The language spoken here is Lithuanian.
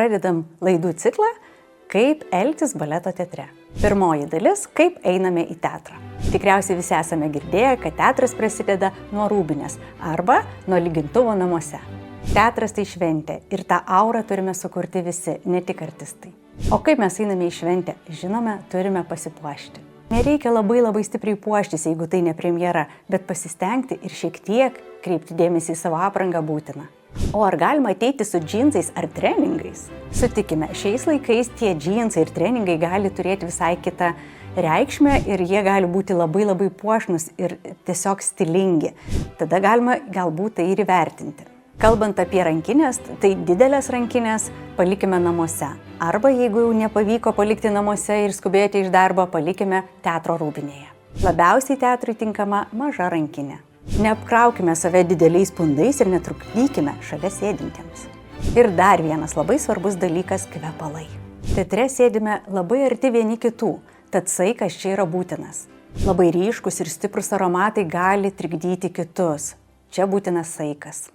Pradedam laidų ciklą Kaip elgtis baleto teatre. Pirmoji dalis – Kaip einame į teatrą. Tikriausiai visi esame girdėję, kad teatras prasideda nuo rūbinės arba nuo lygintuvo namuose. Teatras tai šventė ir tą aurą turime sukurti visi, ne tik artistai. O kaip mes einame į šventę? Žinome, turime pasipuošti. Nereikia labai stipriai puoštis, jeigu tai ne premjera, bet pasistengti ir šiek tiek kreipti dėmesį į savo aprangą būtina. O ar galima ateiti su džinsais ar treningais? Sutikime, šiais laikais tie džinsai ir treningai gali turėti visai kitą reikšmę ir jie gali būti labai puošnus ir tiesiog stilingi. Tada galima galbūt tai ir įvertinti. Kalbant apie rankinės, tai didelės rankinės palikime namuose. Arba jeigu jau nepavyko palikti namuose ir skubėti iš darbo, palikime teatro rūbinėje. Labiausiai teatrui tinkama maža rankinė. Neapkraukime save dideliais pundais ir netrukdykime šalia sėdintiems. Ir dar vienas labai svarbus dalykas – kvepalai. Teatre sėdime labai arti vieni kitų, tad saikas čia yra būtinas. Labai ryškus ir stiprus aromatai gali trikdyti kitus. Čia būtinas saikas.